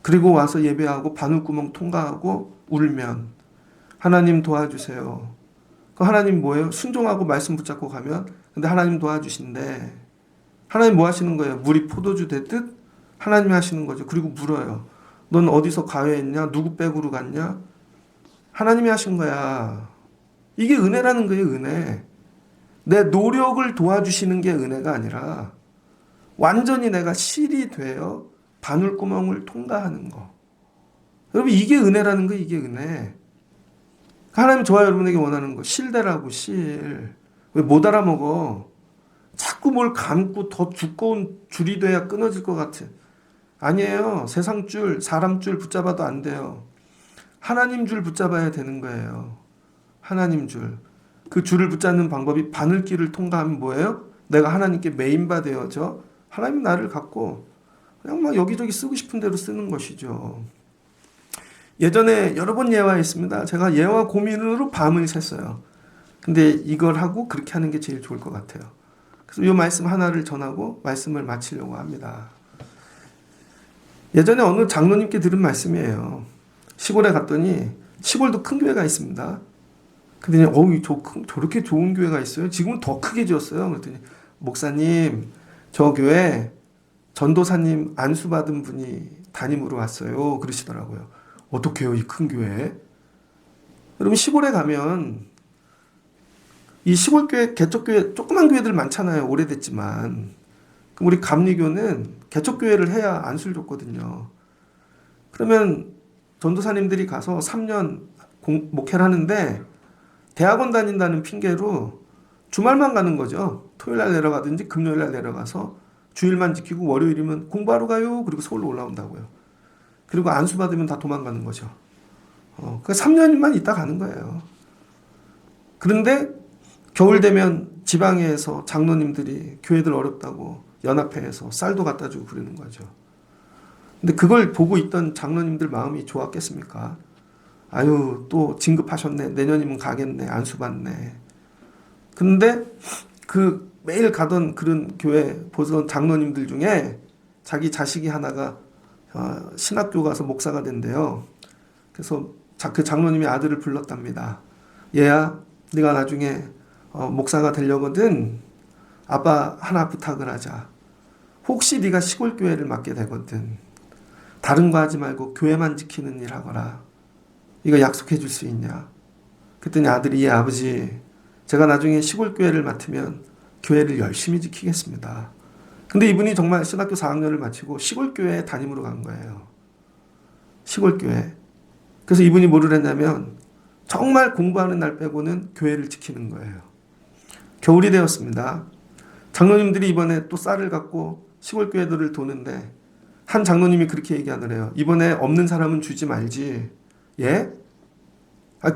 그리고 와서 예배하고 바늘구멍 통과하고 울면 하나님 도와주세요. 그 하나님 뭐예요? 순종하고 말씀 붙잡고 가면 근데 하나님 도와주신대. 하나님 뭐 하시는 거예요? 물이 포도주 되듯 하나님이 하시는 거죠. 그리고 물어요. 넌 어디서 가회했냐? 누구 백으로 갔냐? 하나님이 하신 거야. 이게 은혜라는 거예요. 은혜. 내 노력을 도와주시는 게 은혜가 아니라 완전히 내가 실이 되어 바늘구멍을 통과하는 거. 여러분 이게 은혜라는 거예요. 이게 은혜. 하나님 저와 여러분에게 원하는 거 실대라고 실. 왜 못 알아먹어? 자꾸 뭘 감고 더 두꺼운 줄이 돼야 끊어질 것 같아. 아니에요. 세상 줄, 사람 줄 붙잡아도 안 돼요. 하나님 줄 붙잡아야 되는 거예요. 하나님 줄. 그 줄을 붙잡는 방법이 바늘길을 통과하면 뭐예요? 내가 하나님께 메인바 되어져 하나님 나를 갖고 그냥 막 여기저기 쓰고 싶은 대로 쓰는 것이죠. 예전에 여러 번 예화했습니다. 제가 예화 고민으로 밤을 샜어요. 근데 이걸 하고 그렇게 하는 게 제일 좋을 것 같아요. 그래서 이 말씀 하나를 전하고 말씀을 마치려고 합니다. 예전에 어느 장로님께 들은 말씀이에요. 시골에 갔더니 시골도 큰 교회가 있습니다. 그랬더니 저렇게 좋은 교회가 있어요? 지금은 더 크게 지었어요. 그랬더니 목사님 저 교회 전도사님 안수받은 분이 담임으로 왔어요. 그러시더라고요. 어떻게 해요? 이 큰 교회? 여러분 시골에 가면 이 시골교회 개척교회 조그만 교회들 많잖아요. 오래됐지만 우리 감리교는 개척교회를 해야 안수를 줬거든요. 그러면 전도사님들이 가서 3년 목회를 하는데 대학원 다닌다는 핑계로 주말만 가는 거죠. 토요일날 내려가든지 금요일날 내려가서 주일만 지키고 월요일이면 공부하러 가요. 그리고 서울로 올라온다고요. 그리고 안수 받으면 다 도망가는 거죠. 그 3년만 있다 가는 거예요. 그런데 겨울 되면 지방에서 장로님들이 교회들 어렵다고 연합회에서 쌀도 갖다 주고 그러는 거죠. 근데 그걸 보고 있던 장로님들 마음이 좋았겠습니까? 아유 또 진급하셨네. 내년이면 가겠네. 안수 받네. 근데 그 매일 가던 그런 교회 보던 장로님들 중에 자기 자식이 하나가 신학교 가서 목사가 된대요. 그래서 그 장로님이 아들을 불렀답니다. 얘야 네가 나중에 목사가 되려거든. 아빠 하나 부탁을 하자. 혹시 네가 시골 교회를 맡게 되거든. 다른 거 하지 말고 교회만 지키는 일 하거라. 이거 약속해 줄 수 있냐? 그랬더니 아들이 예 아버지 제가 나중에 시골 교회를 맡으면 교회를 열심히 지키겠습니다. 근데 이분이 정말 신학교 4학년을 마치고 시골교회 담임으로 간 거예요. 시골교회. 그래서 이분이 뭐를 했냐면 정말 공부하는 날 빼고는 교회를 지키는 거예요. 겨울이 되었습니다. 장로님들이 이번에 또 쌀을 갖고 시골교회들을 도는데 한 장로님이 그렇게 얘기하더래요. 이번에 없는 사람은 주지 말지. 예?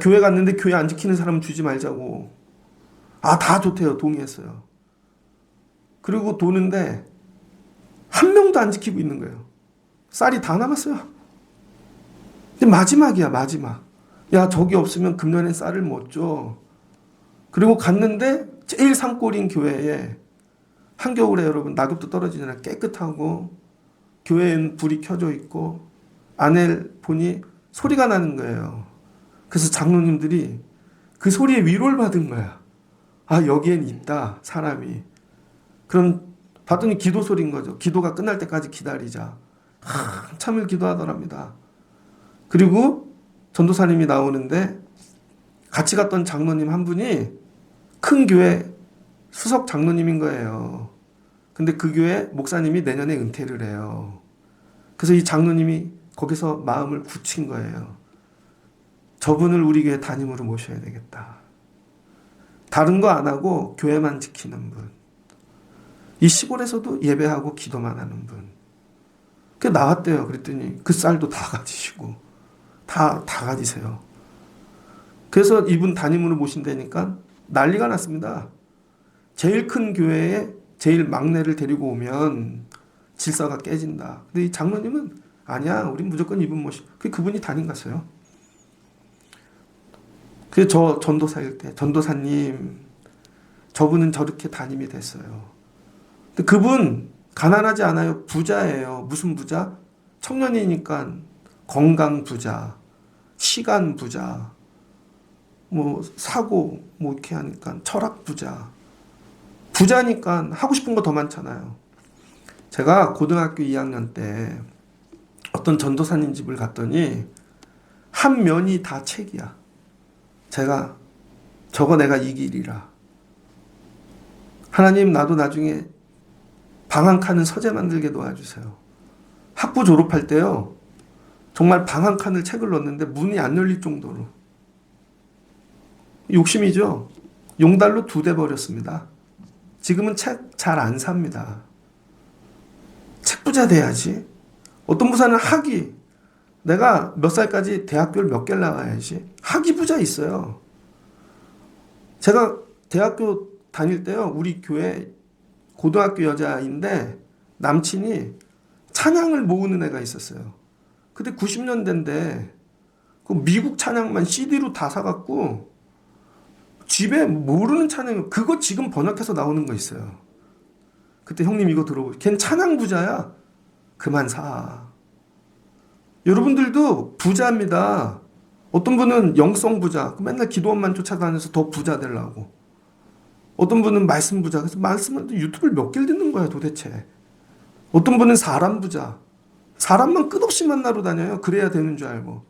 교회 갔는데 교회 안 지키는 사람은 주지 말자고. 다 좋대요. 동의했어요. 그리고 도는데 한 명도 안 지키고 있는 거예요. 쌀이 다 남았어요. 근데 마지막이야, 마지막. 야, 저기 없으면 금년엔 쌀을 못 줘. 그리고 갔는데 제일 산골인 교회에 한겨울에 여러분 낙엽도 떨어지잖아요. 깨끗하고 교회엔 불이 켜져 있고 안에 보니 소리가 나는 거예요. 그래서 장로님들이 그 소리에 위로를 받은 거야. 여기엔 있다, 사람이. 그럼 봤더니 기도 소리인 거죠. 기도가 끝날 때까지 기다리자. 한참을 기도하더랍니다. 그리고 전도사님이 나오는데 같이 갔던 장로님 한 분이 큰 교회 수석 장로님인 거예요. 근데 그 교회 목사님이 내년에 은퇴를 해요. 그래서 이 장로님이 거기서 마음을 굳힌 거예요. 저분을 우리 교회 담임으로 모셔야 되겠다. 다른 거 안 하고 교회만 지키는 분. 이 시골에서도 예배하고 기도만 하는 분. 그 나왔대요. 그랬더니 그 쌀도 다 가지시고 다 가지세요. 그래서 이분 담임으로 모신다니까 난리가 났습니다. 제일 큰 교회에 제일 막내를 데리고 오면 질서가 깨진다. 근데 이 장로님은 아니야. 우린 무조건 이분 모시. 그분이 담임 갔어요. 그래서 저 전도사일 때 전도사님 저분은 저렇게 담임이 됐어요. 근데 그분 가난하지 않아요. 부자예요. 무슨 부자? 청년이니까 건강 부자, 시간 부자, 사고 이렇게 하니까 철학 부자. 부자니까 하고 싶은 거 더 많잖아요. 제가 고등학교 2학년 때 어떤 전도사님 집을 갔더니 한 면이 다 책이야. 제가 저거 내가 이 길이라. 하나님 나도 나중에 방 한 칸은 서재 만들게 도와주세요. 학부 졸업할 때요. 정말 방 한 칸을 책을 넣었는데 문이 안 열릴 정도로. 욕심이죠. 용달로 2대 버렸습니다. 지금은 책 잘 안 삽니다. 책 부자 돼야지. 어떤 부사는 학위. 내가 몇 살까지 대학교를 몇 개를 나와야지. 학위 부자 있어요. 제가 대학교 다닐 때요. 우리 교회 고등학교 여자인데 남친이 찬양을 모으는 애가 있었어요. 그때 90년대인데 그 미국 찬양만 CD로 다 사갖고 집에 모르는 찬양 그거 지금 번역해서 나오는 거 있어요. 그때 형님 이거 들어보세요. 걘 찬양 부자야. 그만 사. 여러분들도 부자입니다. 어떤 분은 영성 부자. 맨날 기도원만 쫓아다녀서 더 부자 되려고. 어떤 분은 말씀 부자. 그래서 말씀을 유튜브를 몇 개를 듣는 거야 도대체. 어떤 분은 사람 부자. 사람만 끝없이 만나러 다녀요. 그래야 되는 줄 알고.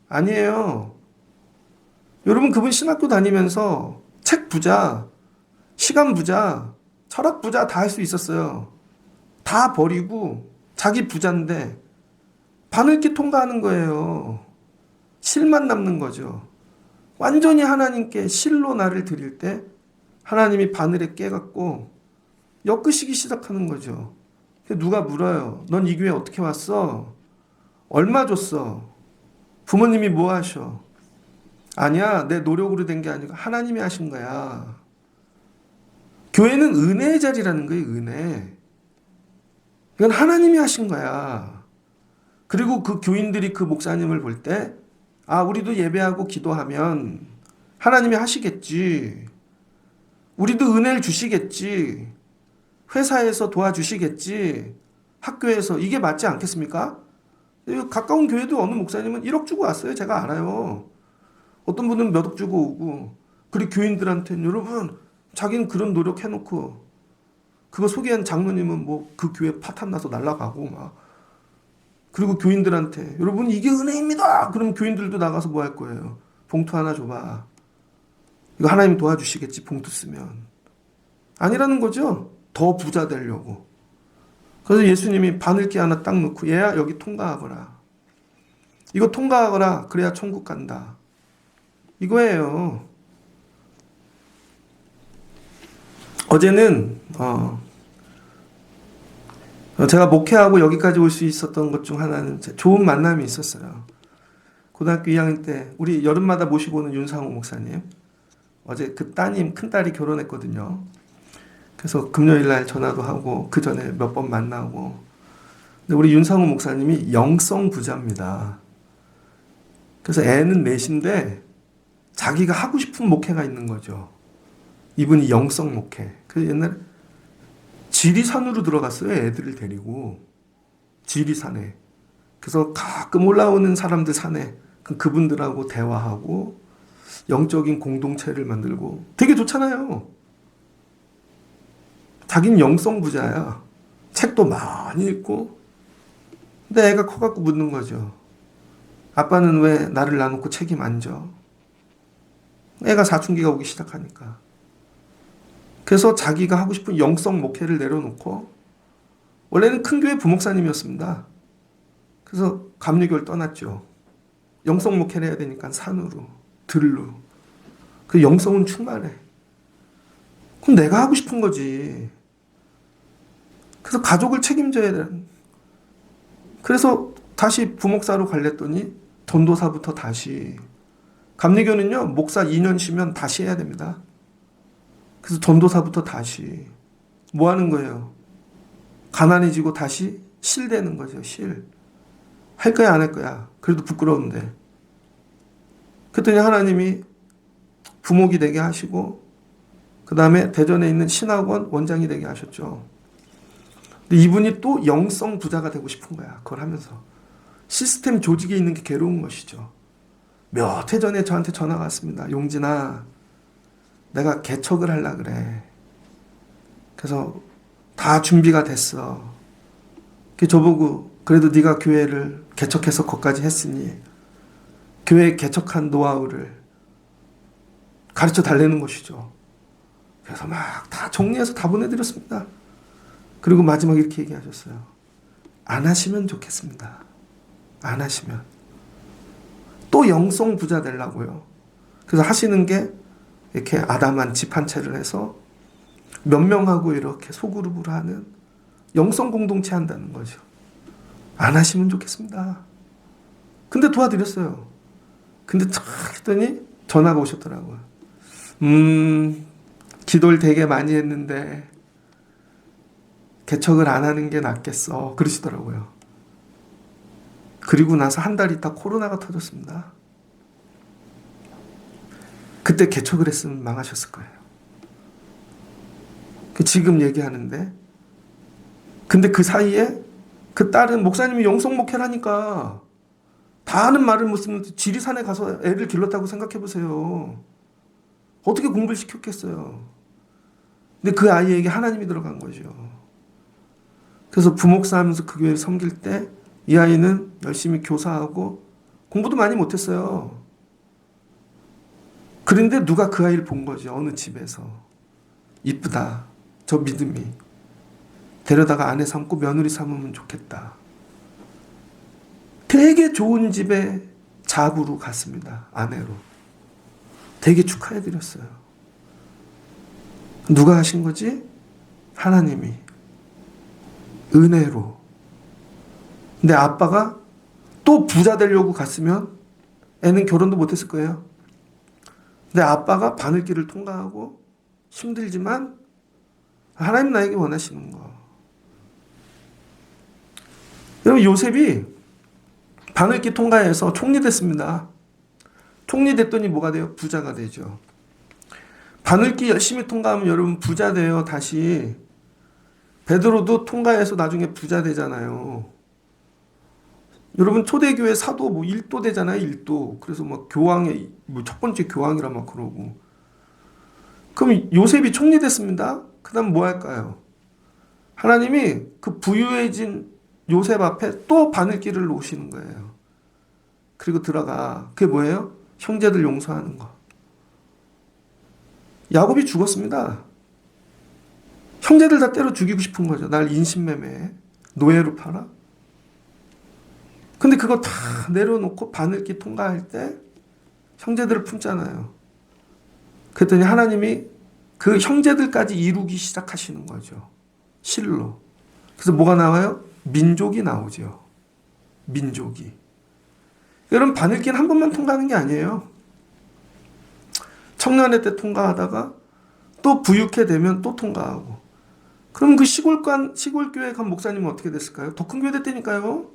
아니에요. 여러분 그분 신학교 다니면서 책 부자, 시간 부자, 철학 부자 다 할 수 있었어요. 다 버리고 자기 부자인데 바늘길 통과하는 거예요. 실만 남는 거죠. 완전히 하나님께 실로 나를 드릴 때 하나님이 바늘에 깨갖고 엮으시기 시작하는 거죠. 누가 물어요. 넌 이 교회 어떻게 왔어? 얼마 줬어? 부모님이 뭐 하셔? 아니야, 내 노력으로 된 게 아니고 하나님이 하신 거야. 교회는 은혜의 자리라는 거예요, 은혜. 이건 하나님이 하신 거야. 그리고 그 교인들이 그 목사님을 볼 때, 우리도 예배하고 기도하면 하나님이 하시겠지. 우리도 은혜를 주시겠지. 회사에서 도와주시겠지. 학교에서 이게 맞지 않겠습니까? 가까운 교회도 어느 목사님은 1억 주고 왔어요. 제가 알아요. 어떤 분은 몇 억 주고 오고. 그리고 교인들한테는 여러분 자기는 그런 노력해놓고 그거 소개한 장로님은 그 교회 파탄 나서 날아가고 막. 그리고 교인들한테 여러분 이게 은혜입니다. 그럼 교인들도 나가서 뭐 할 거예요? 봉투 하나 줘봐. 이거 하나님 도와주시겠지 봉투 쓰면. 아니라는 거죠. 더 부자 되려고. 그래서 예수님이 바늘귀 하나 딱 놓고 얘야 여기 통과하거라. 이거 통과하거라. 그래야 천국 간다. 이거예요. 어제는 제가 목회하고 여기까지 올 수 있었던 것 중 하나는 좋은 만남이 있었어요. 고등학교 2학년 때 우리 여름마다 모시고 오는 윤상호 목사님. 어제 그 따님 큰딸이 결혼했거든요. 그래서 금요일 날 전화도 하고 그 전에 몇 번 만나고. 근데 우리 윤상호 목사님이 영성 부자입니다. 그래서 애는 넷인데 자기가 하고 싶은 목회가 있는 거죠. 이분이 영성 목회. 그 옛날에 지리산으로 들어갔어요. 애들을 데리고. 지리산에. 그래서 가끔 올라오는 사람들 산에 그분들하고 대화하고 영적인 공동체를 만들고 되게 좋잖아요. 자기는 영성 부자야. 책도 많이 읽고. 근데 애가 커갖고 묻는 거죠. 아빠는 왜 나를 놔놓고 책임 안 져? 애가 사춘기가 오기 시작하니까. 그래서 자기가 하고 싶은 영성 목회를 내려놓고 원래는 큰 교회 부목사님이었습니다. 그래서 감리교를 떠났죠. 영성 목회를 해야 되니까 산으로, 들로. 그 영성은 충만해. 그럼 내가 하고 싶은 거지. 그래서 가족을 책임져야 되는. 그래서 다시 부목사로 갈랬더니 전도사부터 다시. 감리교는요, 목사 2년 쉬면 다시 해야 됩니다. 그래서 전도사부터 다시. 뭐 하는 거예요? 가난해지고 다시 실 되는 거죠, 실. 할 거야, 안 할 거야? 그래도 부끄러운데. 그랬더니 하나님이 부목이 되게 하시고, 그 다음에 대전에 있는 신학원 원장이 되게 하셨죠. 근데 이분이 또 영성 부자가 되고 싶은 거야, 그걸 하면서. 시스템 조직에 있는 게 괴로운 것이죠. 몇 해 전에 저한테 전화가 왔습니다. 용진아, 내가 개척을 하려고 그래. 그래서 다 준비가 됐어. 저보고 그래도 네가 교회를 개척해서 거기까지 했으니 교회 개척한 노하우를 가르쳐 달라는 것이죠. 그래서 막 다 정리해서 다 보내드렸습니다. 그리고 마지막에 이렇게 얘기하셨어요. 안 하시면 좋겠습니다. 안 하시면. 또 영성 부자 되려고요. 그래서 하시는 게 이렇게 아담한 집 한 채를 해서 몇 명하고 이렇게 소그룹으로 하는 영성 공동체 한다는 거죠. 안 하시면 좋겠습니다. 근데 도와드렸어요. 근데 탁 했더니 전화가 오셨더라고요. 기도를 되게 많이 했는데 개척을 안 하는 게 낫겠어. 그러시더라고요. 그리고 나서 한 달 있다 코로나가 터졌습니다. 그때 개척을 했으면 망하셨을 거예요. 지금 얘기하는데. 근데 그 사이에 그 딸은 목사님이 영성 목회를 하니까 다 하는 말을 못 쓰는데 지리산에 가서 애를 길렀다고 생각해 보세요. 어떻게 공부를 시켰겠어요. 근데 그 아이에게 하나님이 들어간 거죠. 그래서 부목사 하면서 그 교회를 섬길 때 이 아이는 열심히 교사하고 공부도 많이 못했어요. 그런데 누가 그 아이를 본 거죠. 어느 집에서. 이쁘다. 저 믿음이. 데려다가 아내 삼고 며느리 삼으면 좋겠다. 되게 좋은 집에 잡으로 갔습니다. 아내로. 되게 축하해드렸어요. 누가 하신 거지? 하나님이. 은혜로. 근데 아빠가 또 부자 되려고 갔으면 애는 결혼도 못했을 거예요. 근데 아빠가 바늘길을 통과하고 힘들지만 하나님 나에게 원하시는 거. 여러분 요셉이 바늘길 통과해서 총리 됐습니다. 총리 됐더니 뭐가 돼요? 부자가 되죠. 바늘길 열심히 통과하면 여러분 부자 돼요. 다시. 베드로도 통과해서 나중에 부자 되잖아요. 여러분 초대교회 사도 뭐 1도 되잖아요. 1도. 그래서 막 교황의 뭐 첫 번째 교황이라 막 그러고. 그럼 요셉이 총리 됐습니다. 그다음 뭐 할까요? 하나님이 그 부유해진 요셉 앞에 또 바늘길을 놓으시는 거예요. 그리고 들어가. 그게 뭐예요? 형제들 용서하는 거. 야곱이 죽었습니다. 형제들 다 때려 죽이고 싶은 거죠. 날 인신매매해. 노예로 팔아? 근데 그거 다 내려놓고 바늘길 통과할 때 형제들을 품잖아요. 그랬더니 하나님이 그 형제들까지 이루기 시작하시는 거죠. 실로. 그래서 뭐가 나와요? 민족이 나오죠. 민족이. 여러분, 바늘길 한 번만 통과하는 게 아니에요. 청년회 때 통과하다가 또 부육회 되면 또 통과하고. 그럼 그 시골교회 간 목사님은 어떻게 됐을까요? 더 큰 교회 됐다니까요.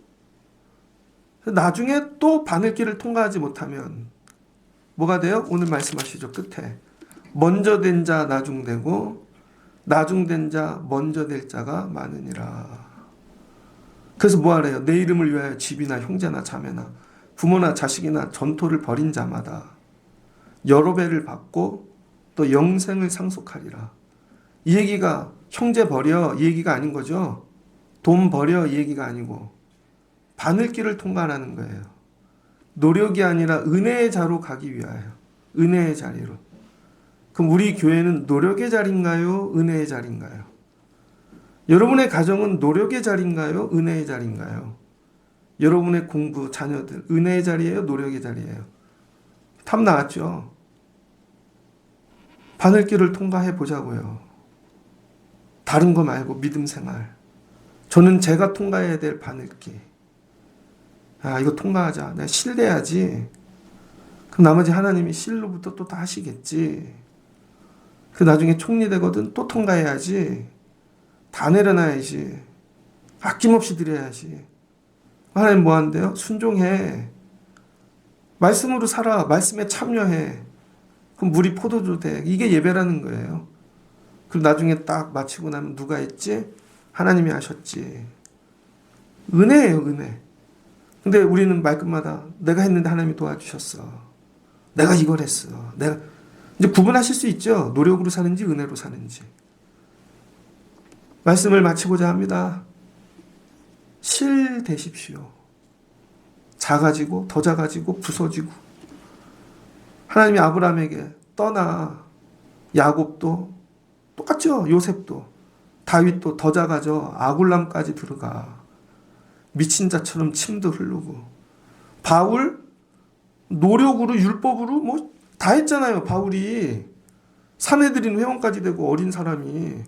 나중에 또 바늘길을 통과하지 못하면 뭐가 돼요? 오늘 말씀하시죠. 끝에. 먼저 된 자 나중되고 나중된 자 먼저 될 자가 많으니라. 그래서 뭐하래요? 내 이름을 위하여 집이나 형제나 자매나 부모나 자식이나 전토를 벌인 자마다 여러 배를 받고 또 영생을 상속하리라. 이 얘기가 형제 버려 이 얘기가 아닌 거죠. 돈 버려 이 얘기가 아니고 바늘길을 통과하는 거예요. 노력이 아니라 은혜의 자로 가기 위하여. 은혜의 자리로. 그럼 우리 교회는 노력의 자리인가요? 은혜의 자리인가요? 여러분의 가정은 노력의 자리인가요? 은혜의 자리인가요? 여러분의 공부, 자녀들 은혜의 자리예요? 노력의 자리예요? 답 나왔죠? 바늘길을 통과해 보자고요. 다른 거 말고 믿음 생활. 저는 제가 통과해야 될 바늘길. 아, 이거 통과하자. 내가 실내야지. 그럼 나머지 하나님이 실로부터 또 다 하시겠지. 그 나중에 총리 되거든 또 통과해야지. 다 내려놔야지. 아낌없이 드려야지. 하나님 뭐 한대요? 순종해. 말씀으로 살아. 말씀에 참여해. 그럼 물이 포도주 돼. 이게 예배라는 거예요. 그리고 나중에 딱 마치고 나면 누가 했지? 하나님이 하셨지. 은혜예요, 은혜. 근데 우리는 말끝마다 내가 했는데 하나님이 도와주셨어. 내가 이걸 했어. 내가 이제 구분하실 수 있죠. 노력으로 사는지 은혜로 사는지. 말씀을 마치고자 합니다. 실 되십시오. 작아지고 더 작아지고 부서지고. 하나님이 아브라함에게 떠나. 야곱도 똑같죠. 요셉도. 다윗도 더 작아져. 아굴람까지 들어가. 미친 자처럼 침도 흐르고. 바울 노력으로 율법으로 뭐 다 했잖아요. 바울이 사내들인 회원까지 되고 어린 사람이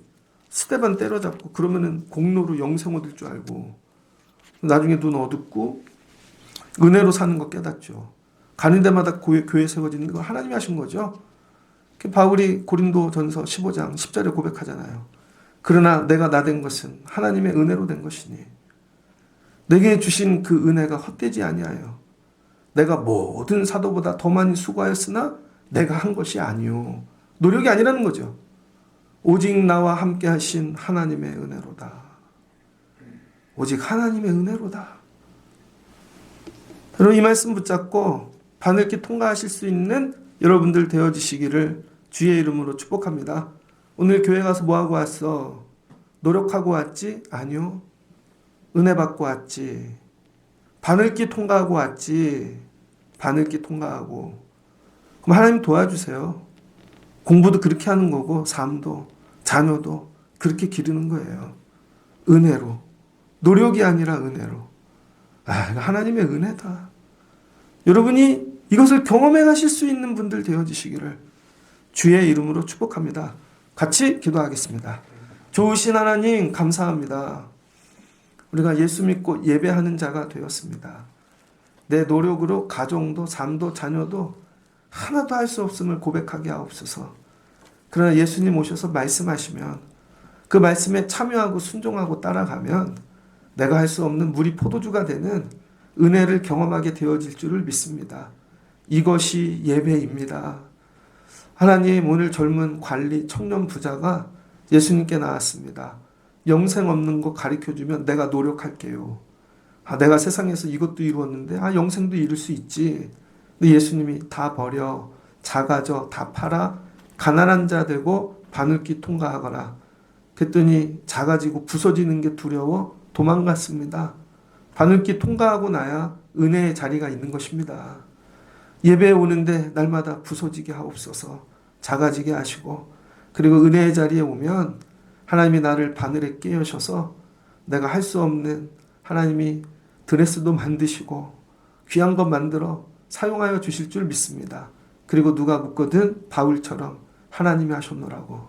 스데반 때려잡고 그러면은 공로로 영생 얻을 줄 알고 나중에 눈 어둡고 은혜로 사는 거 깨닫죠. 가는 데마다 교회 세워지는 거 하나님이 하신 거죠. 바울이 고린도전서 15장 10절에 고백하잖아요. 그러나 내가 나 된 것은 하나님의 은혜로 된 것이니 내게 주신 그 은혜가 헛되지 아니하여 내가 모든 사도보다 더 많이 수고하였으나 내가 한 것이 아니요. 노력이 아니라는 거죠. 오직 나와 함께 하신 하나님의 은혜로다. 오직 하나님의 은혜로다. 여러분 이 말씀 붙잡고 바늘길 통과하실 수 있는 여러분들 되어지시기를 주의 이름으로 축복합니다. 오늘 교회 가서 뭐하고 왔어? 노력하고 왔지? 아니요. 은혜 받고 왔지. 바늘길 통과하고 왔지. 바늘길 통과하고. 그럼 하나님 도와주세요. 공부도 그렇게 하는 거고 삶도 자녀도 그렇게 기르는 거예요. 은혜로. 노력이 아니라 은혜로. 아, 이거 하나님의 은혜다. 여러분이 이것을 경험해 가실 수 있는 분들 되어지시기를 주의 이름으로 축복합니다. 같이 기도하겠습니다. 좋으신 하나님 감사합니다. 우리가 예수 믿고 예배하는 자가 되었습니다. 내 노력으로 가정도 삶도 자녀도 하나도 할 수 없음을 고백하게 하옵소서. 그러나 예수님 오셔서 말씀하시면 그 말씀에 참여하고 순종하고 따라가면 내가 할 수 없는 물이 포도주가 되는 은혜를 경험하게 되어질 줄을 믿습니다. 이것이 예배입니다. 하나님 오늘 젊은 관리 청년 부자가 예수님께 나왔습니다. 영생 없는 거 가르쳐주면 내가 노력할게요. 아, 내가 세상에서 이것도 이루었는데 영생도 이룰 수 있지. 근데 예수님이 다 버려. 작아져. 다 팔아. 가난한 자 되고 바늘길 통과하거라. 그랬더니 작아지고 부서지는 게 두려워 도망갔습니다. 바늘길 통과하고 나야 은혜의 자리가 있는 것입니다. 예배에 오는데 날마다 부서지게 하옵소서. 작아지게 하시고 그리고 은혜의 자리에 오면 하나님이 나를 바늘에 깨우셔서 내가 할 수 없는 하나님이 드레스도 만드시고 귀한 것 만들어 사용하여 주실 줄 믿습니다. 그리고 누가 묻거든 바울처럼 하나님이 하셨노라고,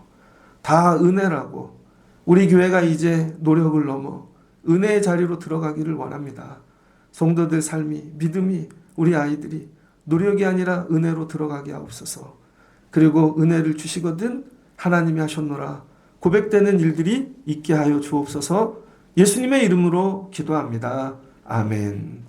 다 은혜라고, 우리 교회가 이제 노력을 넘어 은혜의 자리로 들어가기를 원합니다. 성도들 삶이, 믿음이, 우리 아이들이 노력이 아니라 은혜로 들어가게 하옵소서. 그리고 은혜를 주시거든 하나님이 하셨노라 고백되는 일들이 있게 하여 주옵소서. 예수님의 이름으로 기도합니다. 아멘.